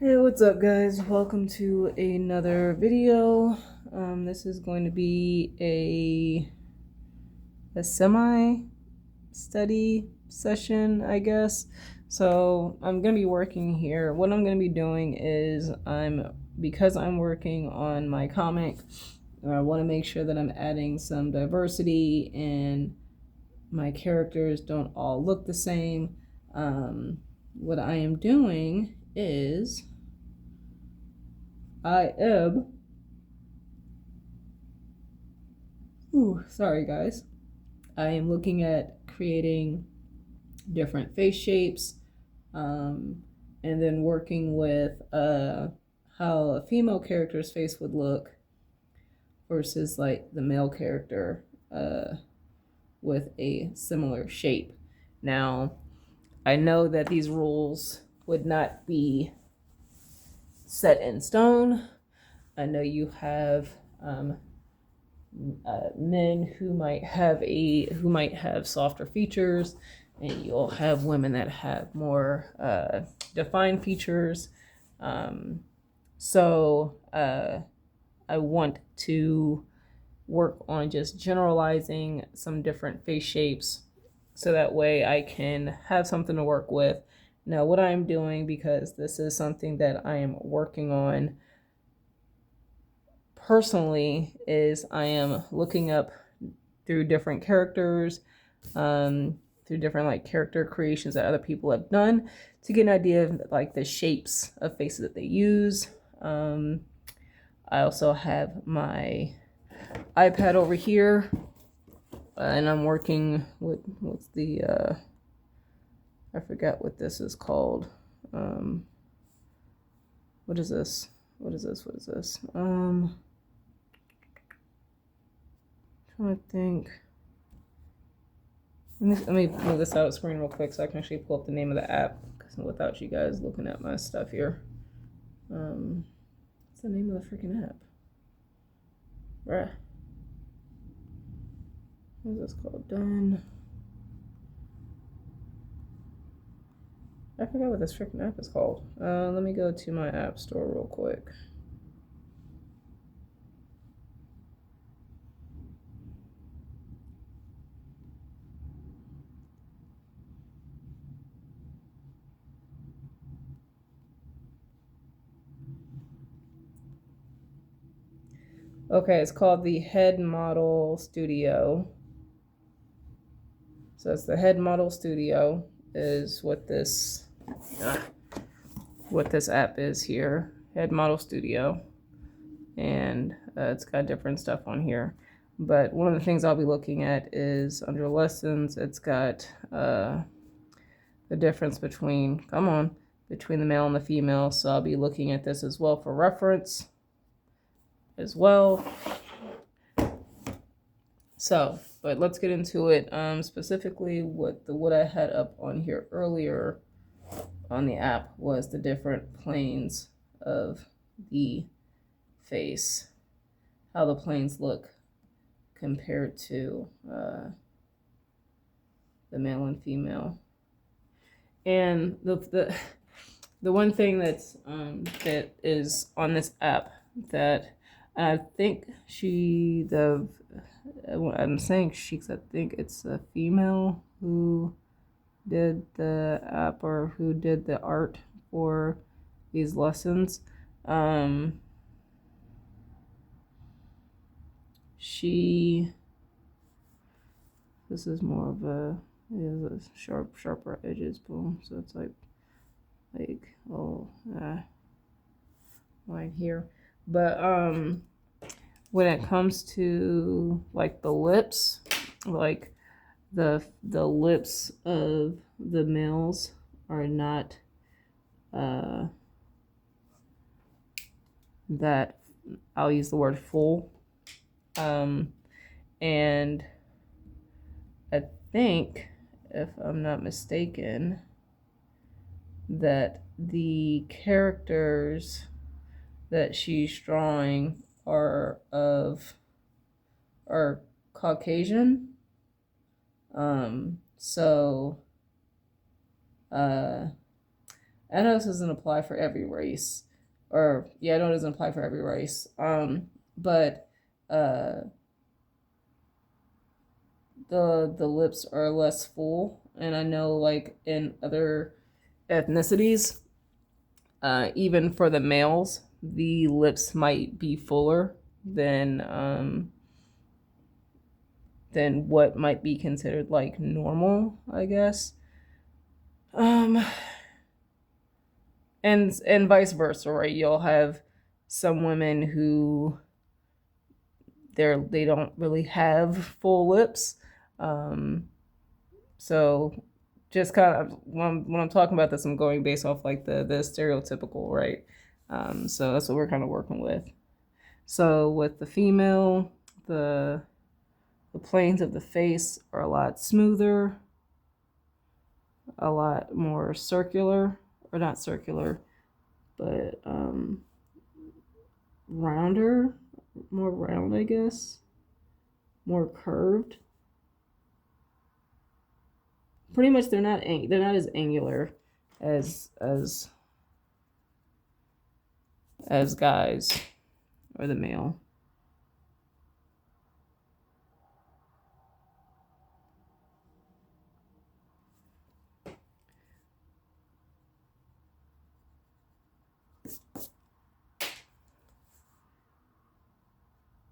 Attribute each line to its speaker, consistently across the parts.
Speaker 1: Hey, what's up, guys? Welcome to another video. This is going to be a semi study session, I guess. So I'm gonna be working here. What I'm gonna be doing is because I'm working on my comic, I want to make sure that I'm adding some diversity and my characters don't all look the same. What I am doing is I am. Sorry, guys. I am looking at creating different face shapes, and then working with how a female character's face would look versus like the male character with a similar shape. Now, I know that these rules would not be set in stone. I know you have men who might have softer features, and you'll have women that have more defined features. So I want to work on just generalizing some different face shapes so that way I can have something to work with. Now, what I'm doing, because this is something that I am working on personally, is I am looking up through different characters, through different like character creations that other people have done to get an idea of like the shapes of faces that they use. I also have my iPad over here, and I'm working with what's the I forgot what this is called. What is this? What is this? Trying to think. Let me move this out of screen real quick so I can actually pull up the name of the app without you guys looking at my stuff here. What's the name of the freaking app? Bruh. What is this called? Done. I forgot what this freaking app is called. Let me go to my app store real quick. Okay, it's called the Head Model Studio. So it's the Head Model Studio is what this app is here. Head Model Studio. And it's got different stuff on here. But one of the things I'll be looking at is under lessons, it's got the difference between the male and the female. So I'll be looking at this as well for reference as well. So, but let's get into it. Specifically, what I had up on here earlier on the app was the different planes of the face, how the planes look compared to the male and female. And the one thing that is on this app that I think I'm saying she, 'cause I think it's a female who did the app or who did the art for these lessons. This is more of a sharper edges, boom. So it's like right here. But when it comes to like the lips, like the lips of the males are not that, I'll use the word full. And I think, if I'm not mistaken, that the characters that she's drawing are Caucasian. So I know this doesn't apply for every race, or yeah, I know it doesn't apply for every race. But uh, the lips are less full, and I know like in other ethnicities, even for the males, the lips might be fuller than what might be considered like normal, I guess. Um, and vice versa, right? You'll have some women who they don't really have full lips. Um, so just kind of when I'm talking about this, I'm going based off like the stereotypical, right? So that's what we're kind of working with. So with the female, the planes of the face are a lot smoother, a lot more circular, or not circular, but rounder, more round, I guess, more curved. Pretty much, they're not as angular as guys or the male.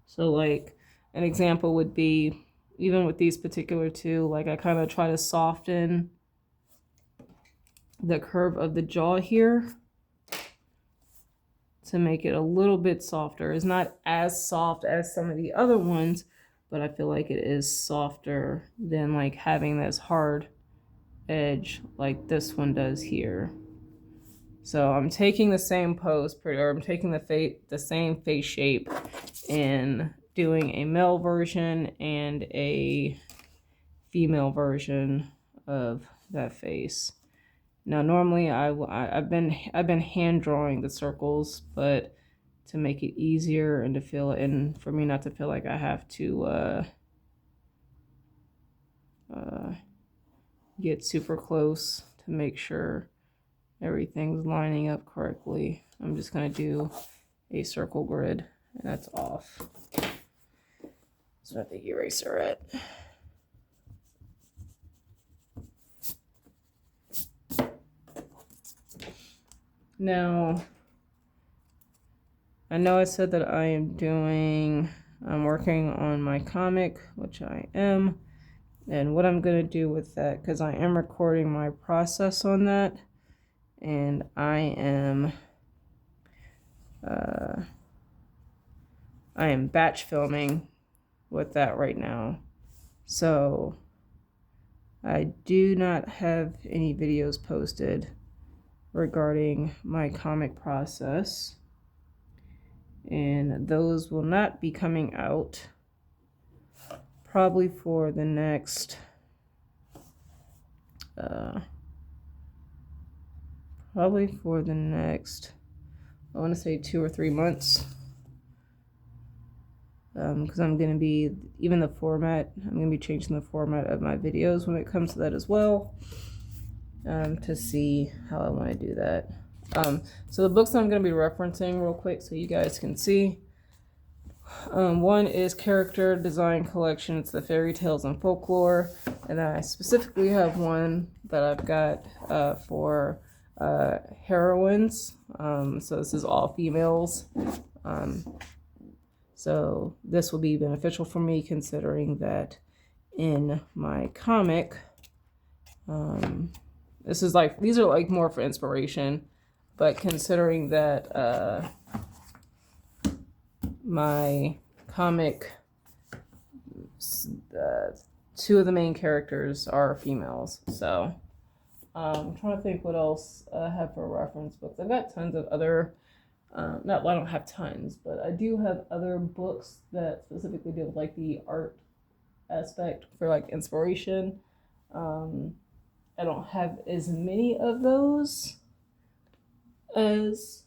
Speaker 1: So like an example would be, even with these particular two, like I kind of try to soften the curve of the jaw here to make it a little bit softer. It's not as soft as some of the other ones, but I feel like it is softer than like having this hard edge like this one does here. So I'm taking the same pose, or I'm taking the same face shape and doing a male version and a female version of that face. Now, normally I've been hand drawing the circles, but to make it easier and to feel and for me not to feel like I have to get super close to make sure everything's lining up correctly, I'm just gonna do a circle grid, and that's off. So I have the eraser at. Now, I know I said that I'm working on my comic, which I am, and what I'm going to do with that, because I am recording my process on that, and I am batch filming with that right now. So I do not have any videos posted regarding my comic process, and those will not be coming out probably for the next I want to say 2 or 3 months, because I'm going to be I'm going to be changing the format of my videos when it comes to that as well, to see how I want to do that. So the books I'm going to be referencing real quick so you guys can see. One is Character Design Collection. It's the fairy tales and folklore. And I specifically have one that I've got for heroines. So this is all females. So this will be beneficial for me, considering that in my comic, these are like more for inspiration, but considering that my comic, 2 of the main characters are females. So I'm trying to think what else I have for reference books. I've got tons of other, I don't have tons, but I do have other books that specifically deal with like the art aspect for like inspiration. I don't have as many of those as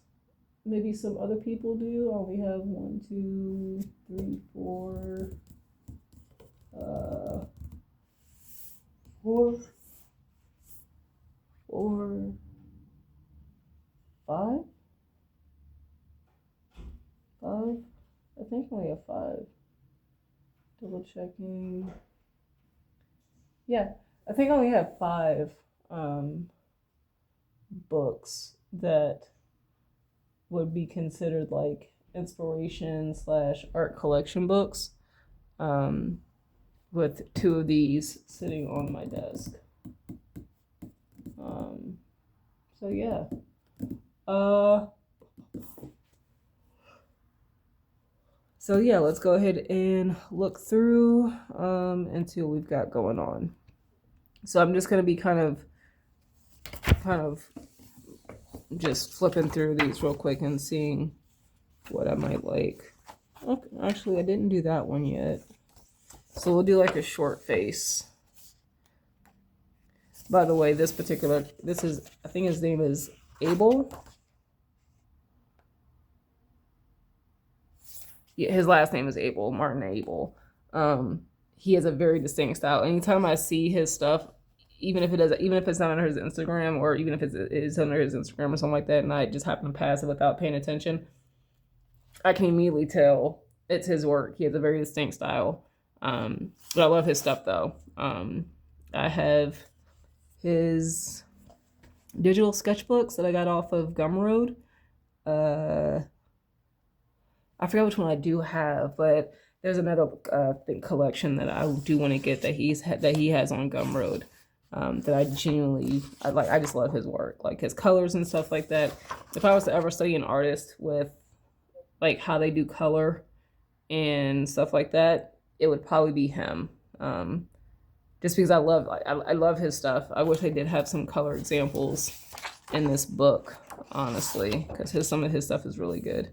Speaker 1: maybe some other people do. I only have 1, 2, 3, 4, 4, think I only have 5. Double checking. Yeah, I think I only have 5 books that would be considered like inspiration / art collection books, with 2 of these sitting on my desk. So yeah. So yeah, let's go ahead and look through and see what we've got going on. So I'm just gonna be kind of just flipping through these real quick and seeing what I might like. Okay, actually I didn't do that one yet. So we'll do like a short face. By the way, this is, I think his name is Abel. Yeah, his last name is Abel, Martin Abel. He has a very distinct style. Anytime I see his stuff, even if it's not on his Instagram, or even if it is under his Instagram or something like that, and I just happen to pass it without paying attention, I can immediately tell it's his work. He has a very distinct style. But I love his stuff though. I have his digital sketchbooks that I got off of Gumroad. I forgot which one I do have, but there's another collection that I do want to get that he has on Gumroad. That I genuinely like. I just love his work, like his colors and stuff like that. If I was to ever study an artist with like how they do color and stuff like that, it would probably be him. Just because I love his stuff. I wish I did have some color examples in this book, honestly, because some of his stuff is really good.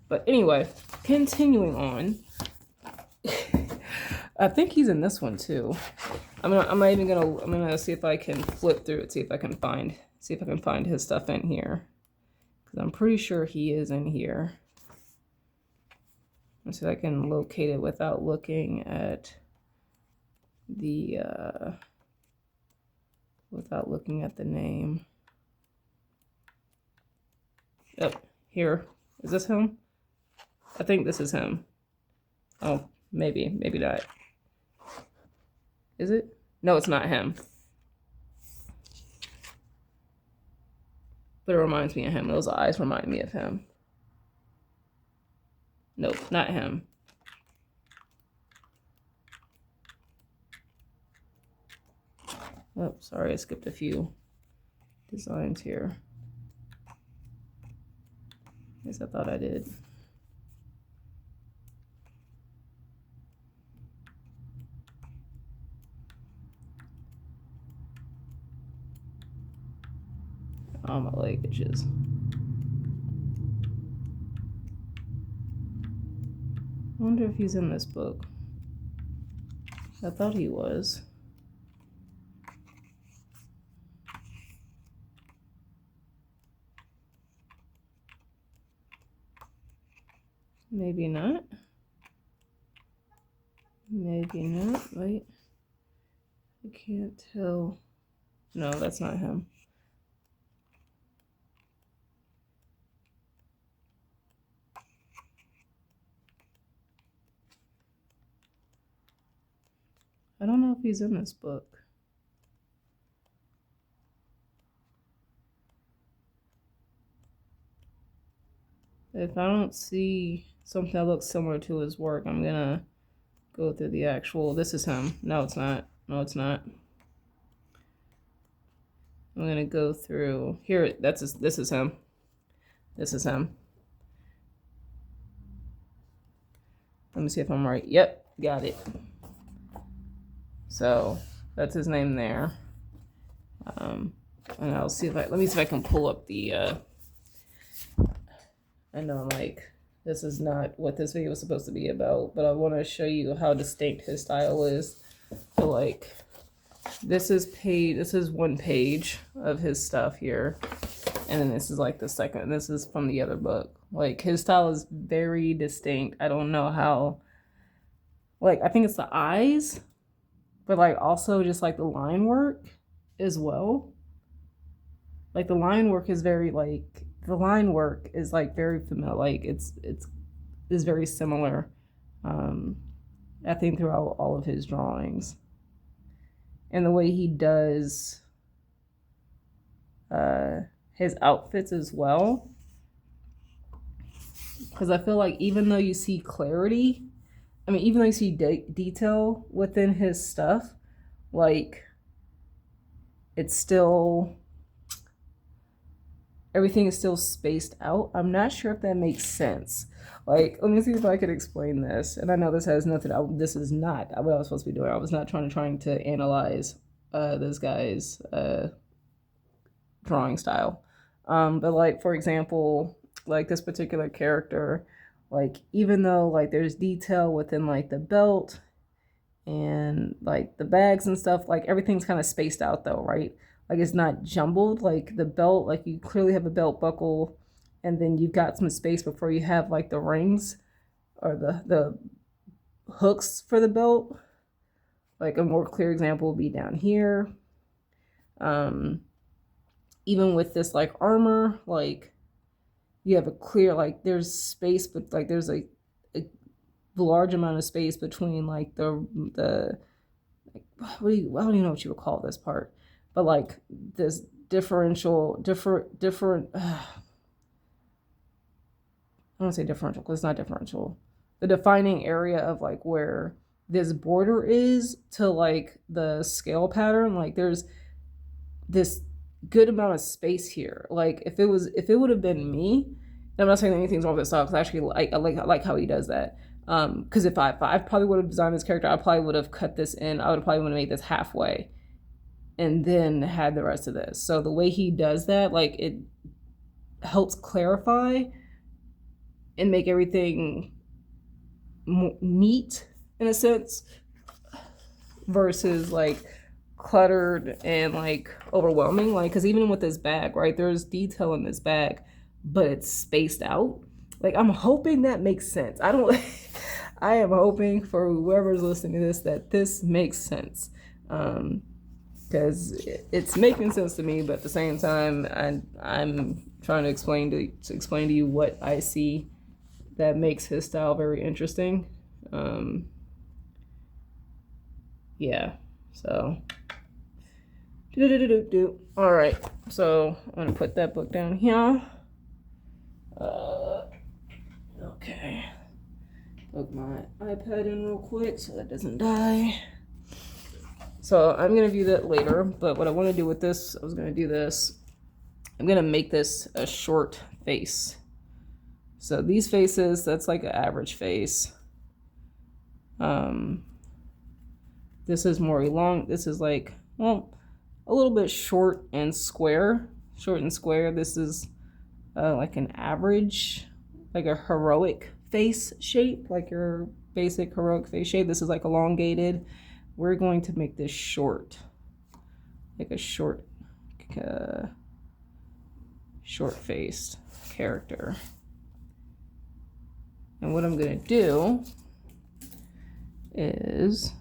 Speaker 1: But anyway, continuing on. I think he's in this one too. I'm gonna see if I can flip through it, see if I can find his stuff in here, because I'm pretty sure he is in here. Let's see if I can locate it without looking at the name. Oh, here. Is this him? I think this is him. Oh, maybe not. Is it? No, it's not him. But it reminds me of him. Those eyes remind me of him. Nope, not him. Oh, sorry, I skipped a few designs here. At least I thought I did. Oh, my leg itches. I wonder if he's in this book. I thought he was. Maybe not. Maybe not. Wait. I can't tell. No, that's not him. I don't know if he's in this book. If I don't see something that looks similar to his work, I'm gonna go through the actual. This is him. No, it's not. No, it's not. I'm gonna go through here. This is him. This is him. Let me see if I'm right. Yep, got it. So that's his name there. And I'll see if let me see if I can pull up the. I know I'm like, this is not what this video was supposed to be about, but I want to show you how distinct his style is. So like, this is one page of his stuff here, and then this is like the second. This is from the other book. Like, his style is very distinct. I don't know how. Like, I think it's the eyes, but like also just like the line work as well. Like, the line work is very like. The line work is like very familiar. Like, it's is very similar, I think, throughout all of his drawings. And the way he does his outfits as well. Because I feel like even though you see clarity, I mean, even though you see detail within his stuff, like, it's still, everything is still spaced out. I'm not sure if that makes sense. Like, let me see if I could explain this. And I know this has nothing, this is not what I was supposed to be doing. I was not trying to analyze this guy's drawing style. But like, for example, like this particular character, like, even though like there's detail within like the belt and like the bags and stuff, like everything's kind of spaced out though, right? Like, it's not jumbled. Like the belt, like you clearly have a belt buckle, and then you've got some space before you have like the rings or the hooks for the belt. Like a more clear example would be down here. Even with this like armor, like you have a clear, like there's space, but like there's a large amount of space between like the like, I don't even know what you would call this part, but like this different I don't want to say differential because it's not differential. The defining area of like where this border is to like the scale pattern, like there's this good amount of space here. Like if it would have been me, and I'm not saying anything's wrong with this style, because I actually I like how he does that. Because if I probably would have designed this character, I probably would have cut this in. I would probably want to make this halfway, and then had the rest of this. So the way he does that, like, it helps clarify and make everything neat in a sense, versus like cluttered and like overwhelming. Like, because even with this bag, right, there's detail in this bag, but it's spaced out. Like, I'm hoping that makes sense. I don't I am hoping for whoever's listening to this that this makes sense, because it's making sense to me, but at the same time I'm trying to explain to you what I see that makes his style very interesting. Yeah, so all right, so I'm gonna put that book down here. Okay, plug my iPad in real quick so that doesn't die. So I'm gonna view that later, but what I want to do with this, I was gonna do this, I'm gonna make this a short face. So these faces, that's like an average face. This is more long. This is like, well, a little bit short and square. Short and square. This is like an average, like a heroic face shape, like your basic heroic face shape. This is like elongated. We're going to make this short, like a short-faced character. And what I'm gonna do is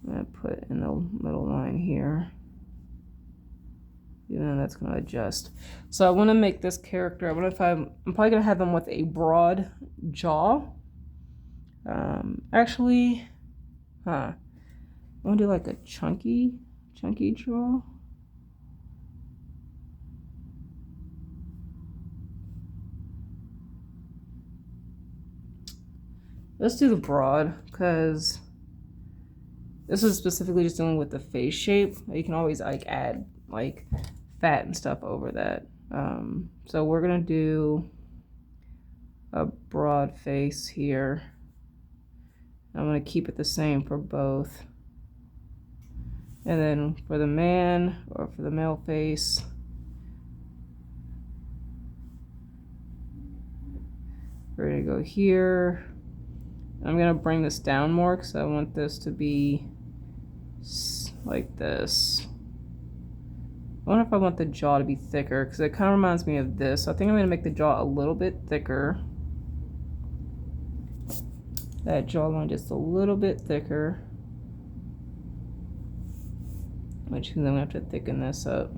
Speaker 1: I'm gonna put in the middle line here. And then that's gonna adjust. So I want to make this character, I'm probably gonna have him with a broad jaw. Actually, I want to do like a chunky jaw. Let's do the broad, because this is specifically just dealing with the face shape. You can always like add like fat and stuff over that. So we're gonna do a broad face here. I'm gonna keep it the same for both. And then for the man, or for the male face, we're gonna go here. I'm gonna bring this down more because I want this to be like this. I wonder if I want the jaw to be thicker, because it kind of reminds me of this. So I think I'm gonna make the jaw a little bit thicker. That jawline just a little bit thicker. Which then we have to thicken this up.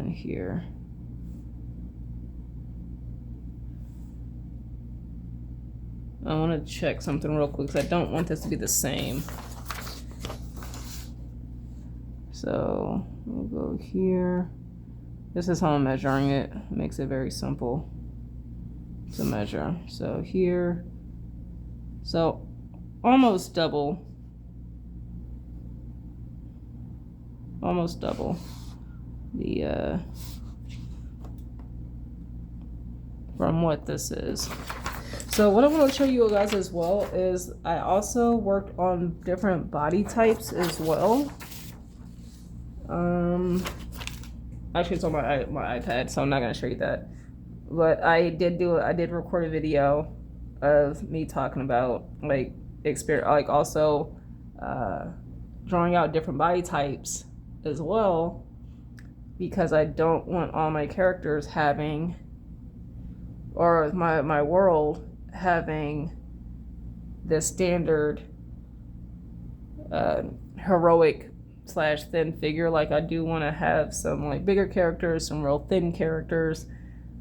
Speaker 1: then here. I want to check something real quick because I don't want this to be the same. So we'll go here. This is how I'm measuring it. Makes it very simple to measure. So here, so almost double the from what this is. So what I want to show you guys as well is I also worked on different body types as well. Actually it's on my iPad, so I'm not gonna show you that. But I did record a video of me talking about like also drawing out different body types as well, because I don't want all my characters having, or my world having, the standard heroic / thin figure. Like I do want to have some like bigger characters, some real thin characters,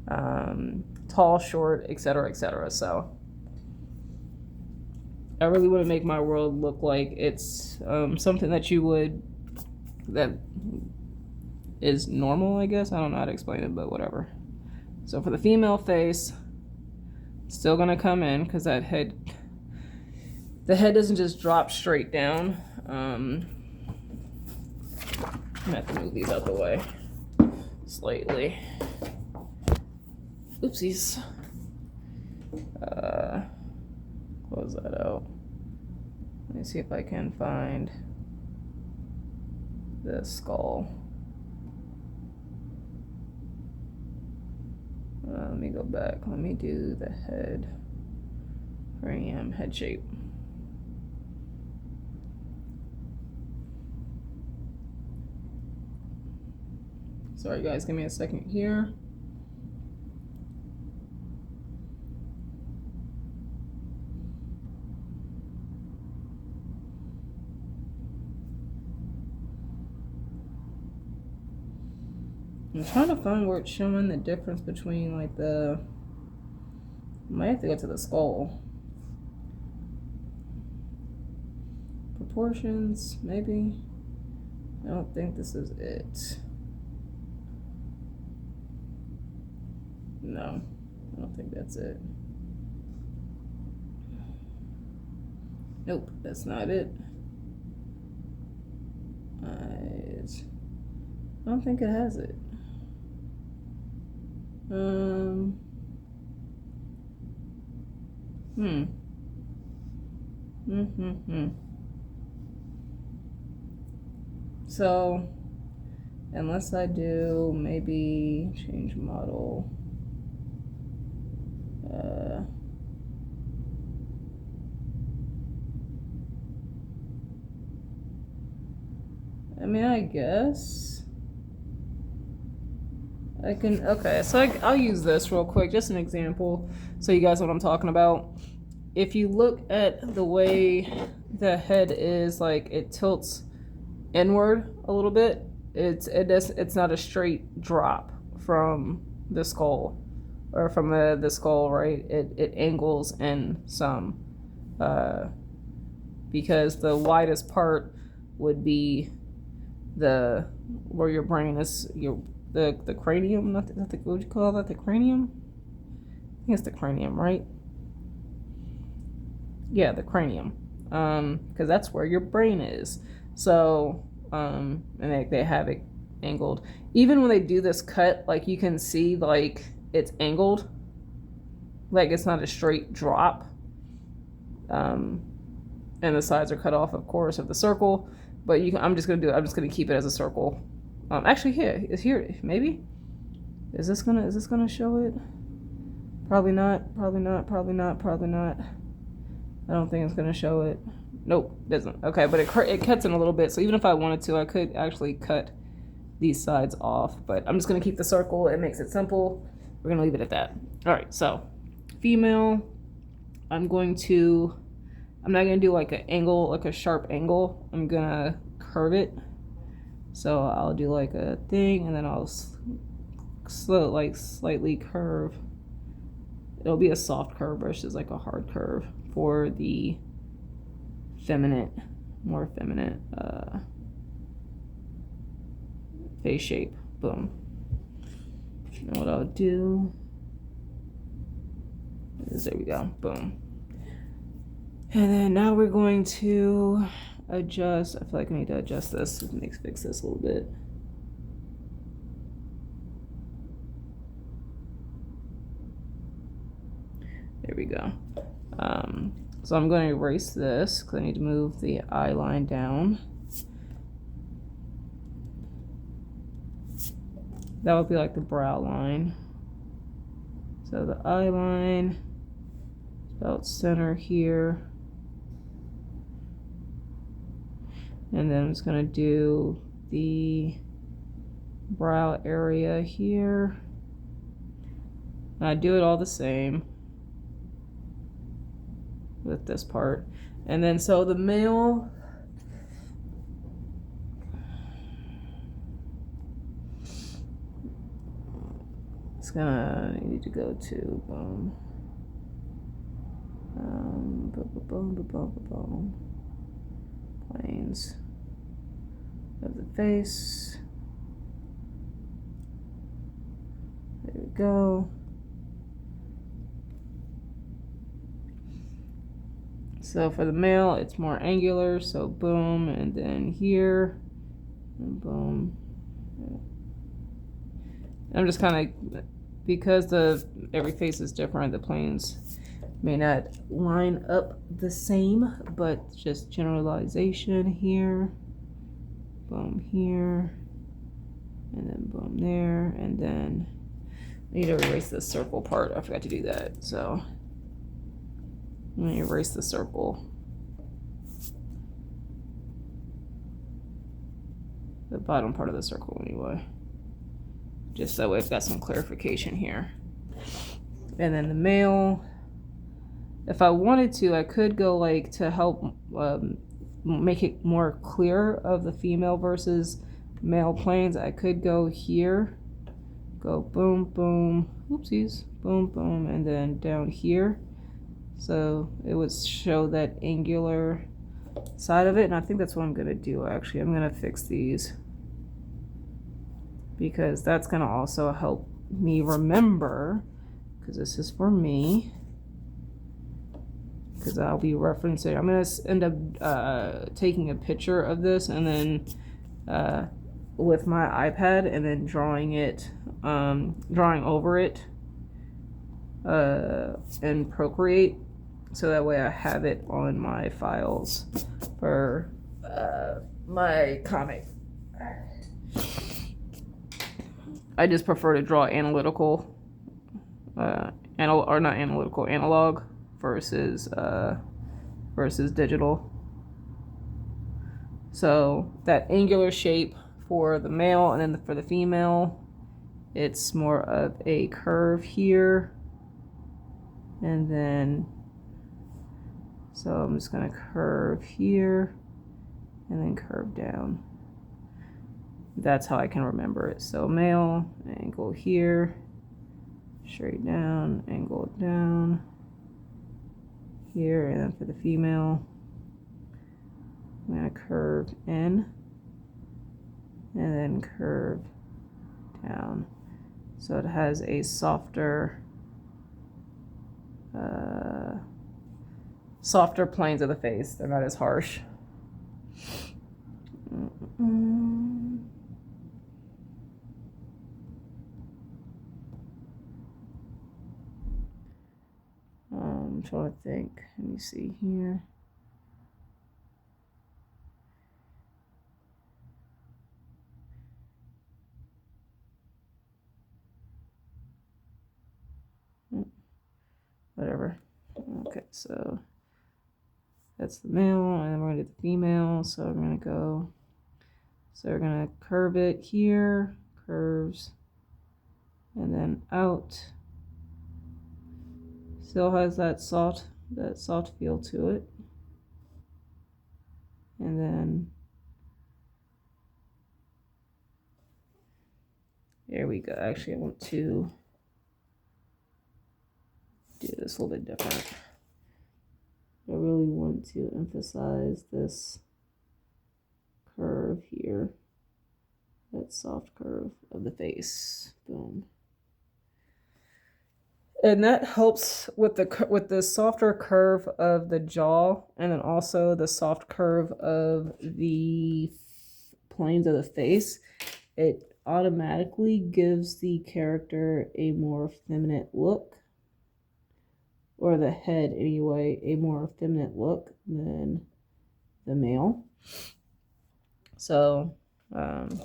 Speaker 1: tall, short, etc., etc. So I really want to make my world look like it's something that that is normal, I guess. I don't know how to explain it, but whatever. So for the female face, still gonna come in because the head doesn't just drop straight down. I'm gonna have to move these out the way slightly. Oopsies. Close that out. Let me see if I can find the skull. Let me go back. Let me do the head. Cranium head shape. Sorry guys, give me a second here. I'm trying to find where it's showing the difference between like the, might have to go to the skull. Proportions, maybe. I don't think this is it. No, I don't think that's it. Nope, that's not it. Eyes. I don't think it has it. So, unless I do maybe change model. I mean, I guess I can, okay, so I'll use this real quick, just an example, so you guys know what I'm talking about. If you look at the way the head is, like it tilts inward a little bit, it's not a straight drop from the skull, or from the skull, right? It angles in some, because the widest part would be where your brain is, the cranium, not the, what would you call that, the cranium? I think it's the cranium, right? Yeah, the cranium, because that's where your brain is. So, and they have it angled. Even when they do this cut, like you can see, like it's angled, like it's not a straight drop. And the sides are cut off, of course, of the circle. But I'm just gonna keep it as a circle. Actually, here, maybe. Is this gonna show it? Probably not. I don't think it's gonna show it. Nope, doesn't. Okay, but it cuts in a little bit. So even if I wanted to, I could actually cut these sides off. But I'm just gonna keep the circle. It makes it simple. We're gonna leave it at that. All right. So, female. I'm not gonna do like an angle, like a sharp angle. I'm gonna curve it. So I'll do like a thing, and then I'll slightly curve. It'll be a soft curve versus like a hard curve for the more feminine face shape. Boom. And what I'll do is, there we go, boom. And then now we're going to adjust. I feel like I need to adjust this. Fix this a little bit. There we go. So I'm going to erase this because I need to move the eye line down. That would be like the brow line. So the eye line is about center here. And then I'm just going to do the brow area here. And I do it all the same with this part. And then so the male, it's gonna need to go to planes of the face. There we go. So for the male, it's more angular, so boom, and then here, and boom. I'm just kind of, because every face is different, the planes may not line up the same, but just generalization here, boom here, and then boom there, and then I need to erase the circle part. I forgot to do that, so I'm going to erase the circle. The bottom part of the circle anyway. Just so we've got some clarification here. And then the male, if I wanted to, I could go like to help make it more clear of the female versus male planes. I could go here, go boom, boom, oopsies, boom, boom, and then down here. So it would show that angular side of it. And I think that's what I'm going to do, actually. I'm going to fix these, because that's going to also help me remember, because this is for me, because I'll be referencing. I'm going to end up taking a picture of this, and then with my iPad, and then drawing over it in Procreate, so that way I have it on my files for my comic. I just prefer to draw analytical, analog versus digital. So that angular shape for the male, and then for the female, it's more of a curve here, and then so I'm just going to curve here and then curve down. That's how I can remember it. So male, angle here, straight down, angle down here, and then for the female, I'm going to curve in and then curve down. So it has a softer planes of the face. They're not as harsh. I'm trying to think. Let me see here. Whatever. Okay, so that's the male, and then we're going to do the female. So we're going to go, so we're going to curve it here, curves, and then out. Still has that soft feel to it. And then There we go. Actually, I want to do this a little bit different. I really want to emphasize this curve here, that soft curve of the face. Boom. And that helps with the softer curve of the jaw, and then also the soft curve of the planes of the face. It automatically gives the character a more feminine look, or the head anyway, a more feminine look than the male. So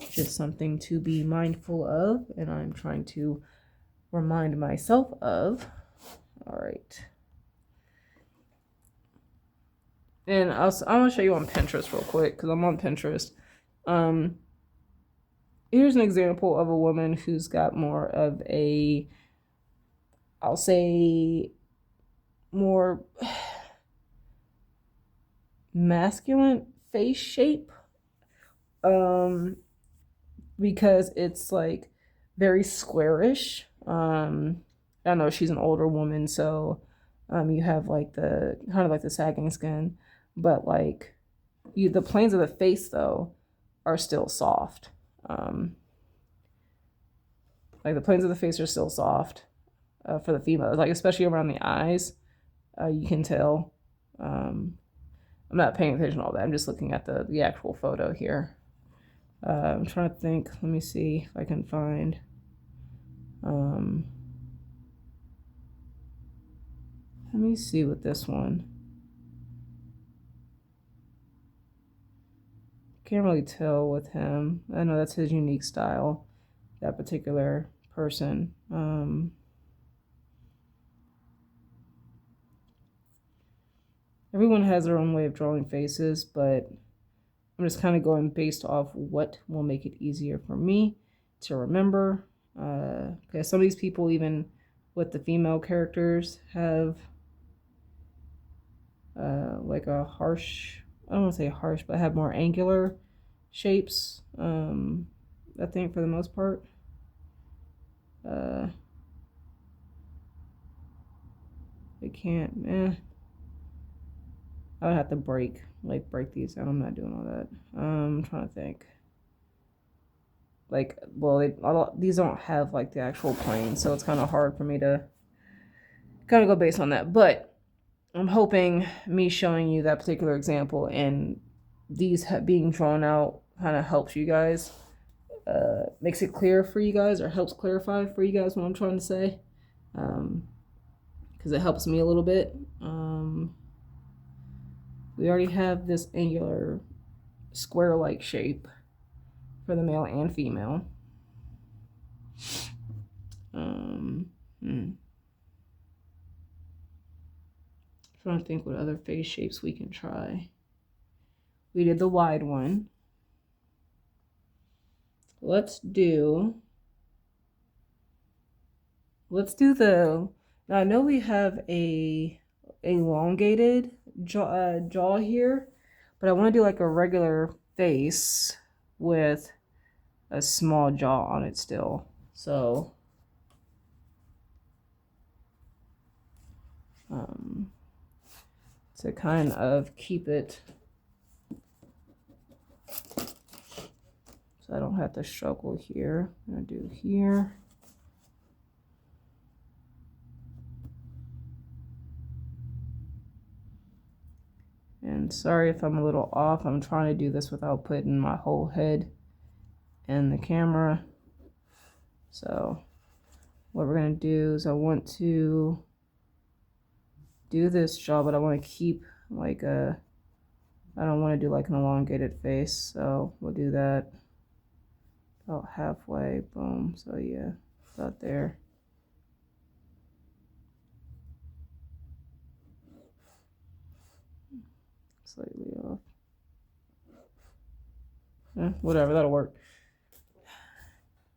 Speaker 1: just something to be mindful of, and I'm trying to remind myself of. All right. And I'm going to show you on Pinterest real quick, because I'm on Pinterest. Here's an example of a woman who's got more of a, I'll say, more masculine face shape. Because it's like very squarish. I know she's an older woman, so you have like the kind of like the sagging skin, but like the planes of the face though are still soft. Like the planes of the face are still soft for the females, like especially around the eyes. You can tell. I'm not paying attention to all that. I'm just looking at the actual photo here. I'm trying to think. Let me see if I can find. Let me see with this one. Can't really tell with him. I know that's his unique style, that particular person. Everyone has their own way of drawing faces, but I'm just kind of going based off what will make it easier for me to remember. Because some of these people, even with the female characters, have like a harsh, I don't want to say harsh, but have more angular shapes, I think, for the most part. They can't, I would have to break these down. I'm not doing all that. I'm trying to think. Like, well, these don't have like the actual plane, so it's kind of hard for me to kind of go based on that. But I'm hoping me showing you that particular example and these being drawn out kind of helps you guys, makes it clear for you guys, or helps clarify for you guys what I'm trying to say, because it helps me a little bit. We already have this angular square-like shape for the male and female. Trying to think what other face shapes we can try. We did the wide one. Let's do the, now I know we have a elongated jaw here, but I want to do like a regular face with a small jaw on it still. So to kind of keep it so I don't have to struggle here, I'm gonna do here. And sorry if I'm a little off. I'm trying to do this without putting my whole head in the camera. So what we're going to do is I want to do this jaw, but I want to keep like a, I don't want to do like an elongated face. So we'll do that about halfway. Boom. So yeah, about there. Slightly off. Whatever, that'll work.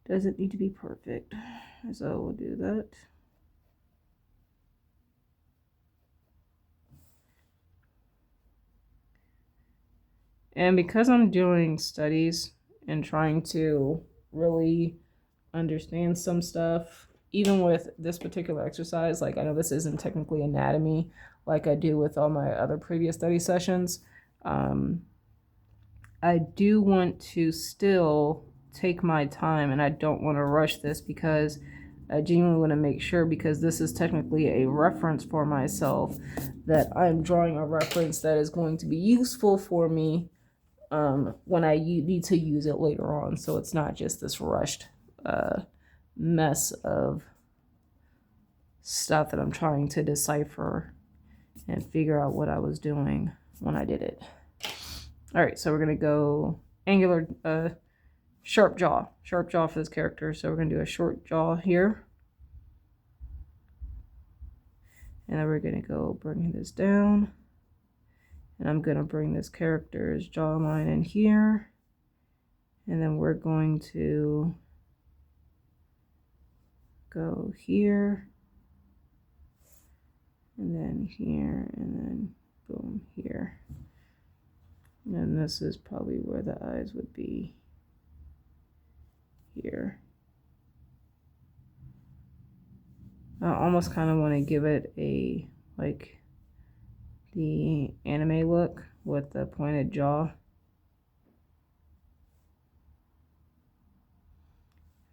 Speaker 1: Doesn't need to be perfect, so we'll do that. And because I'm doing studies and trying to really understand some stuff. Even with this particular exercise, like I know this isn't technically anatomy like I do with all my other previous study sessions. I do want to still take my time, and I don't want to rush this because I genuinely want to make sure, because this is technically a reference for myself, that I'm drawing a reference that is going to be useful for me when I need to use it later on. So it's not just this rushed mess of stuff that I'm trying to decipher and figure out what I was doing when I did it. All right, so we're going to go angular, sharp jaw for this character. So we're going to do a short jaw here. And then we're going to go bring this down. And I'm going to bring this character's jawline in here. And then we're going to go here. And then here. And then boom, here. And this is probably where the eyes would be. Here. I almost kind of want to give it a, like, the anime look with the pointed jaw.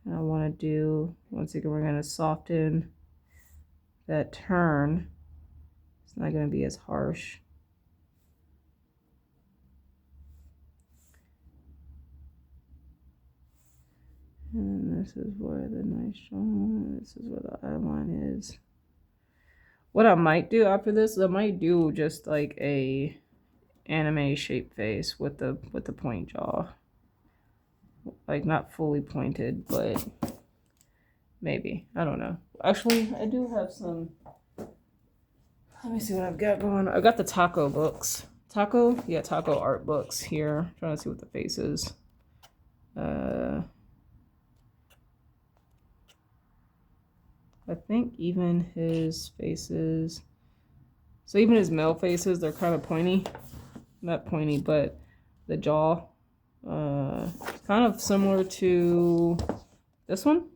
Speaker 1: And I want to do, once again, we're going to soften that turn. It's not going to be as harsh. And this is where the nice jaw, this is where the eye line is. What I might do after this, I might do just like a anime shape face with the point jaw. Like not fully pointed, but maybe. I don't know. Actually, I do have some. Let me see what I've got going. I've got the taco books. Taco art books here. I'm trying to see what the face is. I think even his faces, so even his male faces, they're kind of pointy. Not pointy, but the jaw, kind of similar to this one.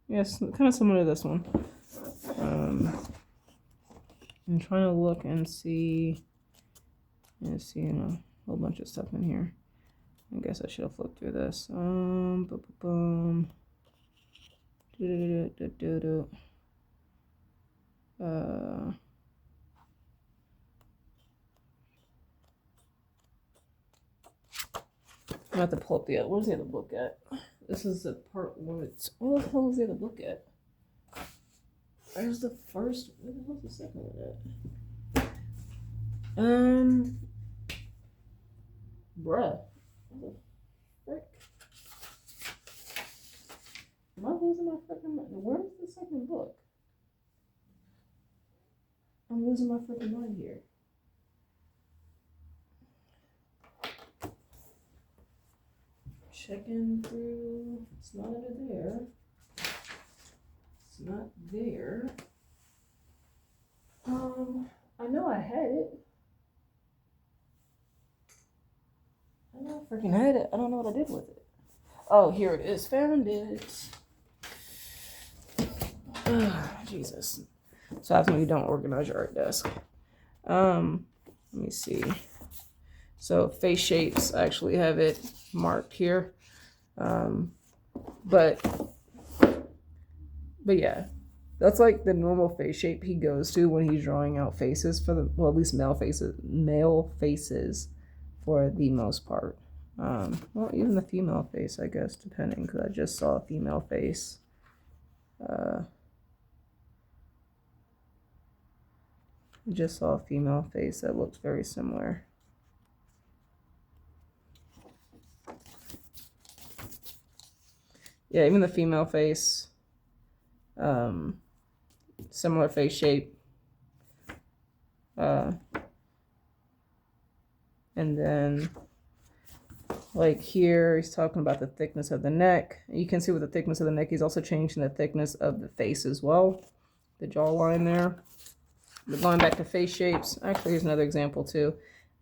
Speaker 1: Yes, kind of similar to this one. I'm trying to look and see, a whole bunch of stuff in here. I guess I should have flipped through this. Boom, boom, boom. I'm gonna have to pull up the other. Where's the other book at? This is the part where it's. Where the hell is the other book at? Where's the first? Where the hell's the second one at? Bruh. What the frick? Am I losing my freaking mind? Where's the second book? I'm losing my freaking mind here. Checking through. It's not under there. It's not there. I know I had it. I know I freaking had it. I don't know what I did with it. Oh, here it is. Found it. Jesus. So that's when you don't organize your art desk. Let me see. So face shapes, I actually have it marked here. But yeah, that's like the normal face shape he goes to when he's drawing out faces for the, well, at least male faces for the most part. Well, even the female face, I guess, depending, because I just saw a female face. Just saw a female face that looks very similar. Yeah, even the female face, similar face shape. And then like here, he's talking about the thickness of the neck. You can see with the thickness of the neck, he's also changing the thickness of the face as well. The jawline there. But going back to face shapes, actually here's another example too.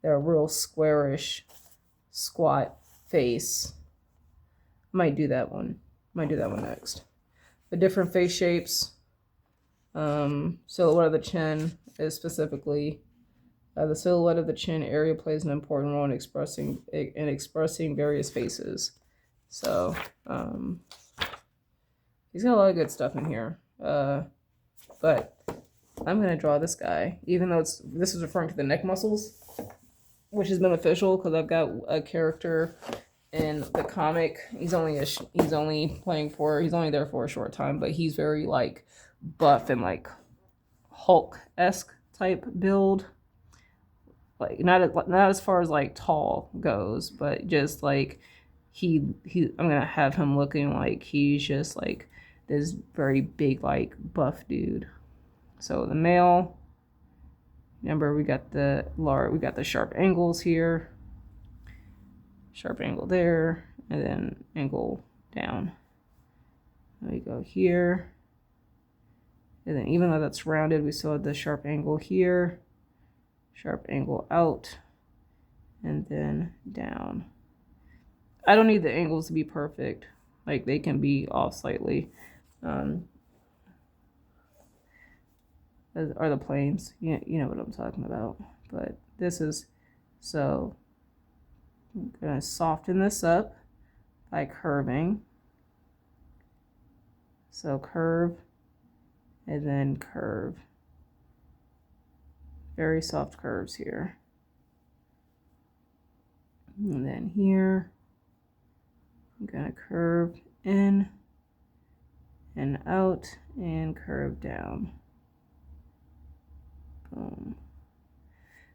Speaker 1: They're a real squarish, squat face. Might do that one. Might do that one next. The different face shapes. Silhouette of the chin is specifically the silhouette of the chin area plays an important role in expressing various faces. So he's got a lot of good stuff in here. But I'm gonna draw this guy, even though this is referring to the neck muscles, which is beneficial because I've got a character in the comic. He's only there for a short time, but he's very like buff and like Hulk-esque type build. Like not as far as like tall goes, but just like I'm gonna have him looking like he's just like this very big like buff dude. So the male, remember we got the sharp angles here, sharp angle there, and then angle down. There we go here. And then even though that's rounded, we still have the sharp angle here, sharp angle out, and then down. I don't need the angles to be perfect. Like they can be off slightly. Are the planes. You know what I'm talking about. But this is, so I'm going to soften this up by curving. So curve and then curve. Very soft curves here. And then here, I'm going to curve in and out and curve down. Boom.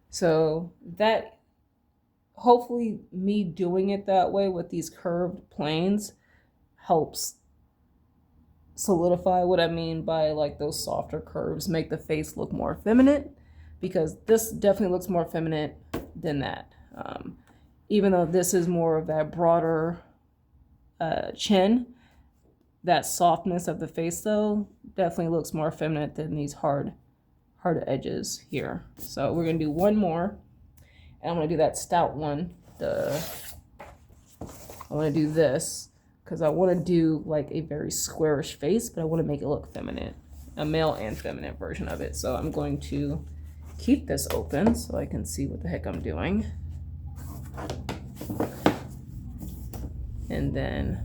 Speaker 1: So that, hopefully me doing it that way with these curved planes helps solidify what I mean by like those softer curves, make the face look more feminine, because this definitely looks more feminine than that. Even though this is more of that broader chin, that softness of the face though definitely looks more feminine than these hard edges here. So we're gonna do one more, and I'm gonna do that stout one. I want to do this because I want to do like a very squarish face, but I want to make it look feminine, a male and feminine version of it. So I'm going to keep this open so I can see what the heck I'm doing. And then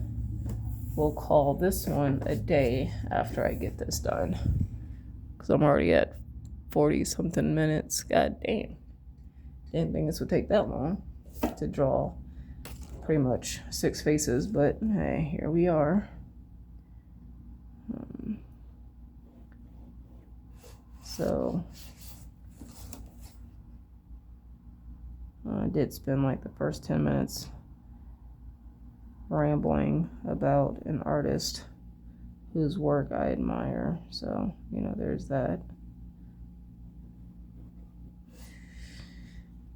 Speaker 1: we'll call this one a day after I get this done, because I'm already at 40 something minutes. God damn. Didn't think this would take that long to draw pretty much 6 faces, but hey, here we are. So I did spend like the first 10 minutes rambling about an artist whose work I admire. So, there's that.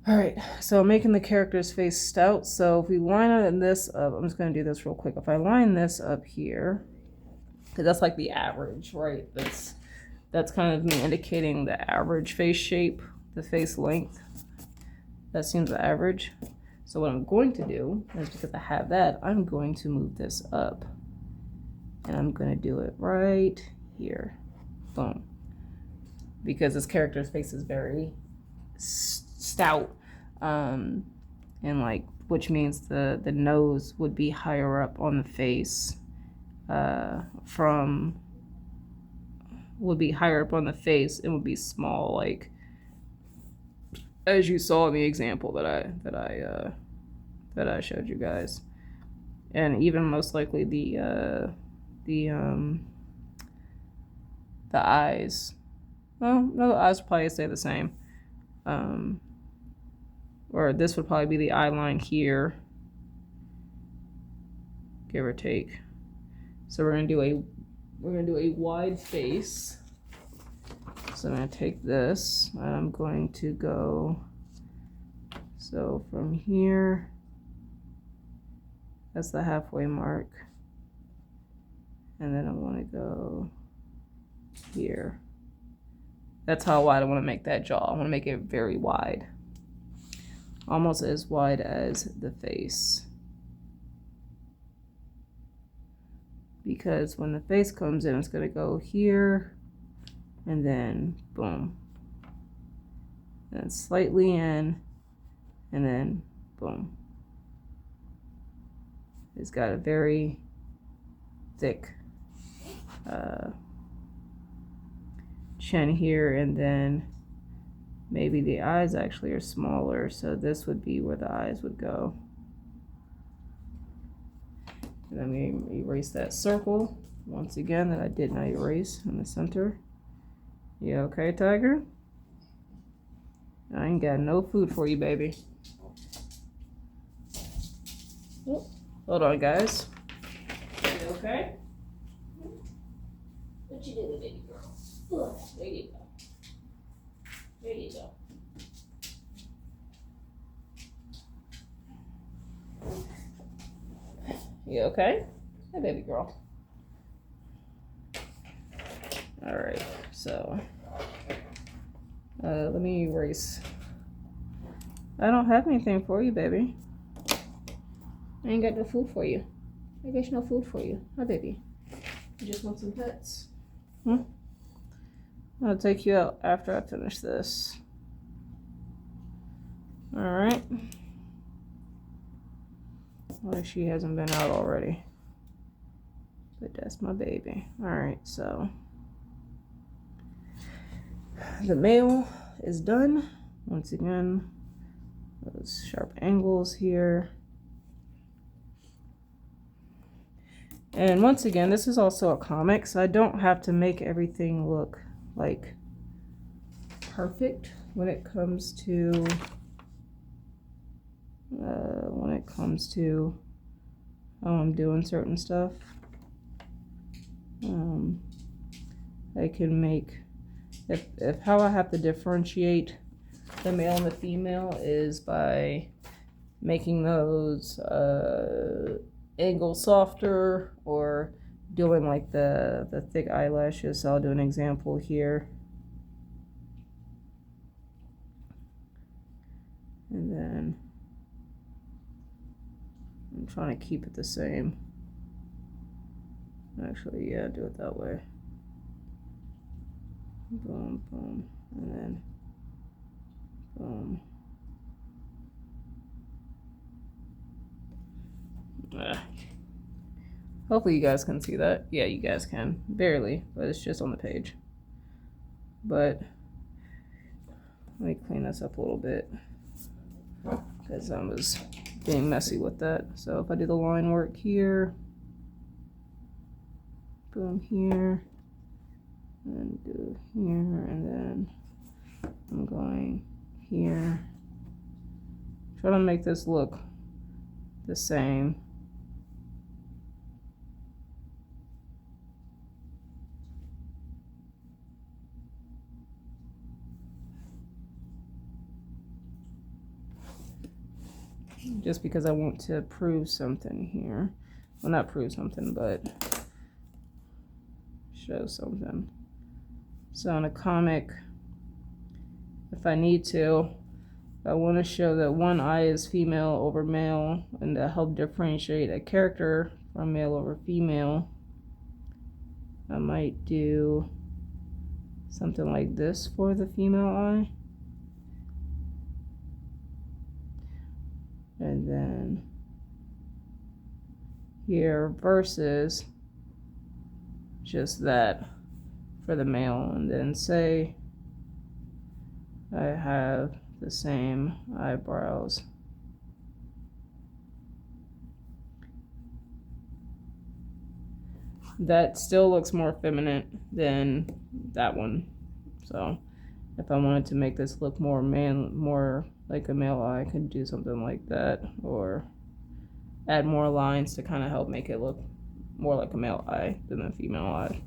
Speaker 1: All right, so making the character's face stout. So if we line this up, I'm just going to do this real quick. If I line this up here, because that's like the average, right? That's kind of me indicating the average face shape, the face length. That seems the average. So what I'm going to do is, because I have that, I'm going to move this up. And I'm going to do it right here. Boom. Because this character's face is very stout, and like, which means the nose would be higher up on the face, would be higher up on the face and would be small, like as you saw in the example that I showed you guys. And even most likely the eyes, well, no, the eyes would probably stay the same. Or this would probably be the eye line here, give or take. So we're gonna do a wide face. So I'm gonna take this and I'm going to go, so from here, that's the halfway mark, and then I want to go here. That's how wide I want to make that jaw. I want to make it very wide, almost as wide as the face. because when the face comes in, it's going to go here and then boom, and slightly in and then boom. It's got a very thick chin here, and then maybe the eyes actually are smaller, so this would be where the eyes would go. And I'm going to erase that circle once again that I did not erase in the center. You okay, Tiger? I ain't got no food for you, baby. Oh, hold on, guys. You okay? What you doing, baby girl? Oh, there you go. There you go. You okay? Hey, baby girl. All right, so let me erase. I don't have anything for you, baby. I ain't got no food for you. I got no food for you. Hi, baby. You just want some pets? I'll take you out after I finish this. All right. Well, she hasn't been out already. But that's my baby. All right, so the male is done. Once again, those sharp angles here. And once again, this is also a comic, so I don't have to make everything look like perfect when it comes to how I'm doing certain stuff. I can make, if how I have to differentiate the male and the female is by making those angles softer, or doing like the thick eyelashes. So I'll do an example here. And then I'm trying to keep it the same. Actually, yeah, do it that way. Boom, boom, and then boom. Hopefully you guys can see that. Yeah, you guys can. Barely, but it's just on the page. But let me clean this up a little bit, because I was being messy with that. So if I do the line work here, boom, here, and do here, and then I'm going here. Try to make this look the same. Just because I want to prove something here. Well, not prove something, but show something. So in a comic, if I need to, I want to show that one eye is female over male, and to help differentiate a character from male over female, I might do something like this for the female eye. And then here versus just that for the male. And then say I have the same eyebrows. That still looks more feminine than that one. So if I wanted to make this look more like a male eye, I could do something like that, or add more lines to kind of help make it look more like a male eye than a female eye.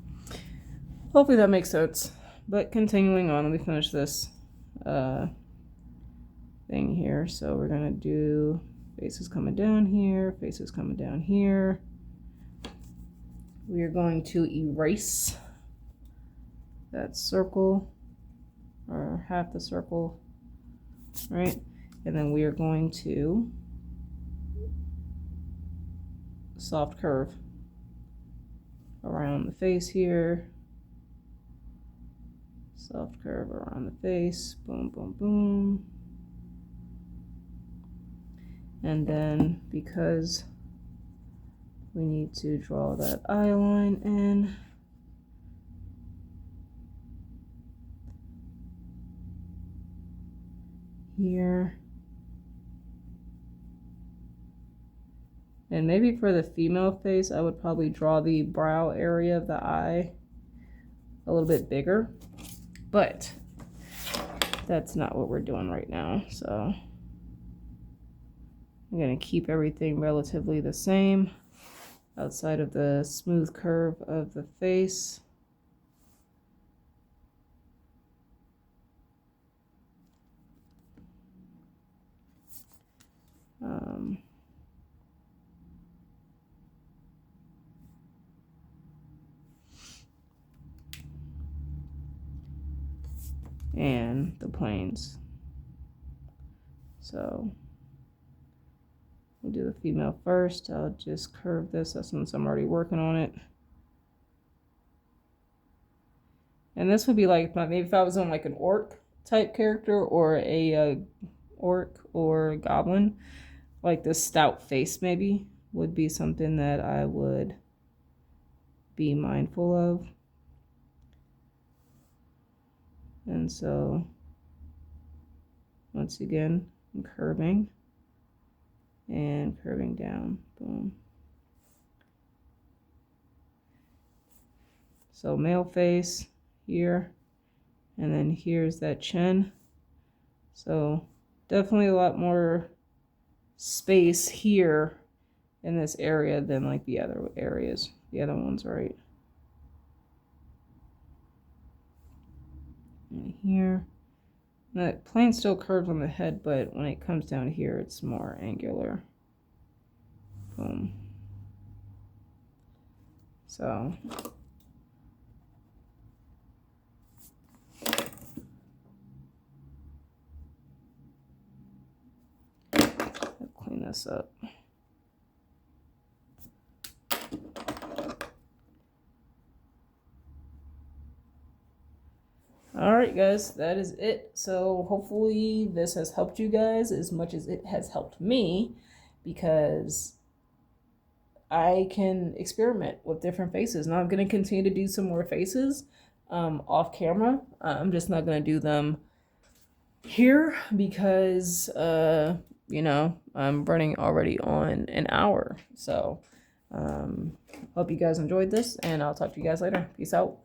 Speaker 1: Hopefully that makes sense. But continuing on, let me finish this thing here. So we're gonna do faces coming down here, faces coming down here. We are going to erase that circle, or half the circle, right? And then we are going to soft curve. around the face here. Soft curve around the face. Boom, boom, boom. And then because we need to draw that eye line in, here. And maybe for the female face, I would probably draw the brow area of the eye a little bit bigger, but that's not what we're doing right now. So I'm gonna keep everything relatively the same outside of the smooth curve of the face. And the planes. So we'll do the female first. I'll just curve this since I'm already working on it. And this would be like maybe if I was on like an orc type character or a orc or goblin, like this stout face maybe would be something that I would be mindful of. And so once again, I'm curving and curving down. Boom. So male face here, and then here's that chin. So definitely a lot more space here in this area than like the other areas, the other ones, right? And here, the plane still curves on the head, but when it comes down here, it's more angular. Boom. So I'll clean this up. Alright guys, that is it. So hopefully this has helped you guys as much as it has helped me, because I can experiment with different faces. Now I'm going to continue to do some more faces off camera. I'm just not going to do them here because, you know, I'm running already on an hour. So hope you guys enjoyed this, and I'll talk to you guys later. Peace out.